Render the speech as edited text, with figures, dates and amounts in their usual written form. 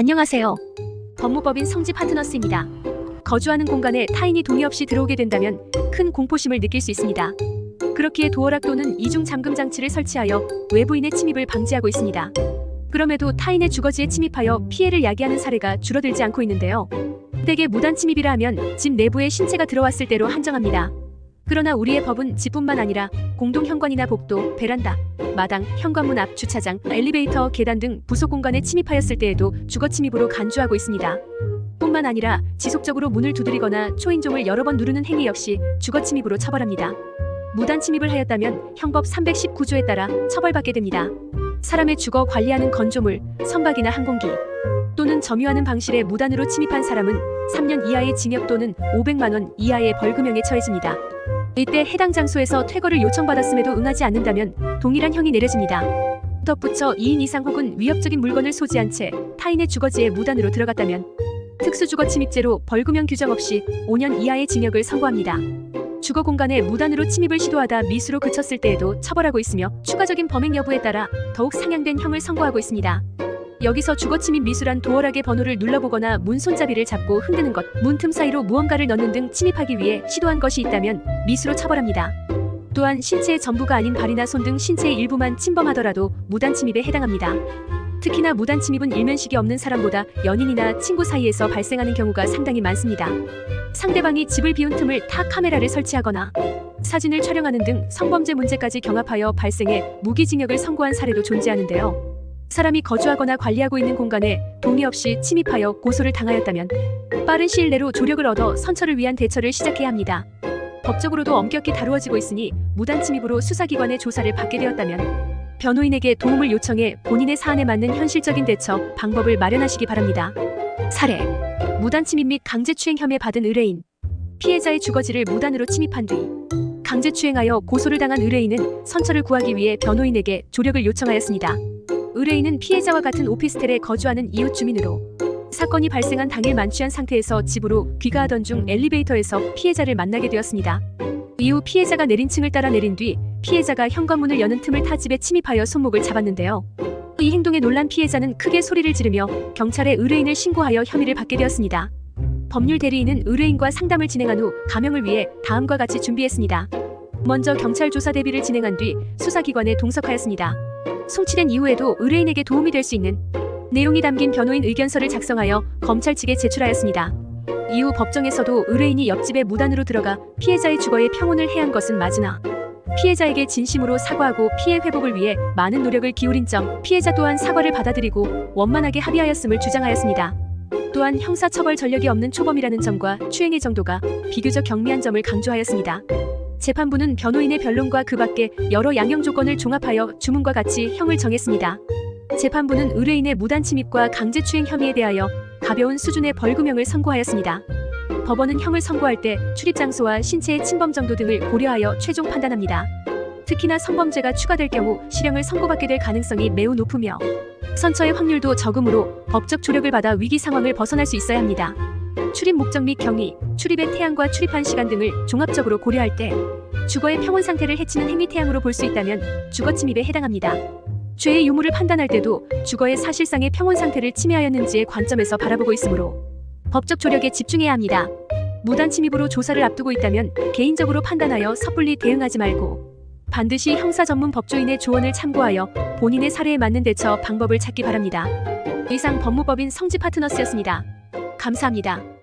안녕하세요. 법무법인 성지 파트너스입니다. 거주하는 공간에 타인이 동의 없이 들어오게 된다면 큰 공포심을 느낄 수 있습니다. 그렇기에 도어락 또는 이중 잠금 장치를 설치하여 외부인의 침입을 방지하고 있습니다. 그럼에도 타인의 주거지에 침입하여 피해를 야기하는 사례가 줄어들지 않고 있는데요. 대개 무단 침입이라 하면 집 내부에 신체가 들어왔을 때로 한정합니다. 그러나 우리의 법은 집뿐만 아니라 공동 현관이나 복도, 베란다, 마당, 현관문 앞 주차장, 엘리베이터, 계단 등 부속 공간에 침입하였을 때에도 주거 침입으로 간주하고 있습니다. 뿐만 아니라 지속적으로 문을 두드리거나 초인종을 여러 번 누르는 행위 역시 주거 침입으로 처벌합니다. 무단 침입을 하였다면 형법 319조에 따라 처벌받게 됩니다. 사람의 주거 관리하는 건조물, 선박이나 항공기 또는 점유하는 방실에 무단으로 침입한 사람은 3년 이하의 징역 또는 500만 원 이하의 벌금형에 처해집니다. 이때 해당 장소에서 퇴거를 요청받았음에도 응하지 않는다면 동일한 형이 내려집니다. 덧붙여 2인 이상 혹은 위협적인 물건을 소지한 채 타인의 주거지에 무단으로 들어갔다면 특수주거침입죄로 벌금형 규정 없이 5년 이하의 징역을 선고합니다. 주거 공간에 무단으로 침입을 시도하다 미수로 그쳤을 때에도 처벌하고 있으며 추가적인 범행 여부에 따라 더욱 상향된 형을 선고하고 있습니다. 여기서 주거침입 미수란 도어락의 번호를 눌러보거나 문 손잡이를 잡고 흔드는 것, 문틈 사이로 무언가를 넣는 등 침입하기 위해 시도한 것이 있다면 미수로 처벌합니다. 또한 신체의 전부가 아닌 발이나 손 등 신체의 일부만 침범하더라도 무단 침입에 해당합니다. 특히나 무단 침입은 일면식이 없는 사람보다 연인이나 친구 사이에서 발생하는 경우가 상당히 많습니다. 상대방이 집을 비운 틈을 타 카메라를 설치하거나 사진을 촬영하는 등 성범죄 문제까지 경합하여 발생해 무기징역을 선고한 사례도 존재하는데요. 사람이 거주하거나 관리하고 있는 공간에 동의 없이 침입하여 고소를 당하였다면 빠른 시일 내로 조력을 얻어 선처를 위한 대처를 시작해야 합니다. 법적으로도 엄격히 다루어지고 있으니 무단 침입으로 수사기관의 조사를 받게 되었다면 변호인에게 도움을 요청해 본인의 사안에 맞는 현실적인 대처, 방법을 마련하시기 바랍니다. 사례: 무단 침입 및 강제추행 혐의 받은 의뢰인. 피해자의 주거지를 무단으로 침입한 뒤 강제추행하여 고소를 당한 의뢰인은 선처를 구하기 위해 변호인에게 조력을 요청하였습니다. 의뢰인은 피해자와 같은 오피스텔에 거주하는 이웃 주민으로 사건이 발생한 당일 만취한 상태에서 집으로 귀가하던 중 엘리베이터에서 피해자를 만나게 되었습니다. 이후 피해자가 내린 층을 따라 내린 뒤 피해자가 현관문을 여는 틈을 타 집에 침입하여 손목을 잡았는데요. 이 행동에 놀란 피해자는 크게 소리를 지르며 경찰에 의뢰인을 신고하여 혐의를 받게 되었습니다. 법률 대리인은 의뢰인과 상담을 진행한 후 감형을 위해 다음과 같이 준비했습니다. 먼저 경찰 조사 대비를 진행한 뒤 수사기관에 동석하였습니다. 송치된 이후에도 의뢰인에게 도움이 될 수 있는 내용이 담긴 변호인 의견서를 작성하여 검찰 측에 제출하였습니다. 이후 법정에서도 의뢰인이 옆집에 무단으로 들어가 피해자의 주거에 평온을 해한 것은 맞으나 피해자에게 진심으로 사과하고 피해 회복을 위해 많은 노력을 기울인 점, 피해자 또한 사과를 받아들이고 원만하게 합의하였음을 주장하였습니다. 또한 형사처벌 전력이 없는 초범이라는 점과 추행의 정도가 비교적 경미한 점을 강조하였습니다. 재판부는 변호인의 변론과 그 밖에 여러 양형 조건을 종합하여 주문과 같이 형을 정했습니다. 재판부는 의뢰인의 무단 침입과 강제추행 혐의에 대하여 가벼운 수준의 벌금형을 선고하였습니다. 법원은 형을 선고할 때 출입장소와 신체의 침범 정도 등을 고려하여 최종 판단합니다. 특히나 성범죄가 추가될 경우 실형을 선고받게 될 가능성이 매우 높으며 선처의 확률도 적으므로 법적 조력을 받아 위기 상황을 벗어날 수 있어야 합니다. 출입 목적 및 경위, 출입의 태양과 출입한 시간 등을 종합적으로 고려할 때 주거의 평온 상태를 해치는 행위 태양으로 볼 수 있다면 주거 침입에 해당합니다. 죄의 유무를 판단할 때도 주거의 사실상의 평온 상태를 침해하였는지의 관점에서 바라보고 있으므로 법적 조력에 집중해야 합니다. 무단 침입으로 조사를 앞두고 있다면 개인적으로 판단하여 섣불리 대응하지 말고 반드시 형사 전문 법조인의 조언을 참고하여 본인의 사례에 맞는 대처 방법을 찾기 바랍니다. 이상 법무법인 성지 파트너스였습니다. 감사합니다.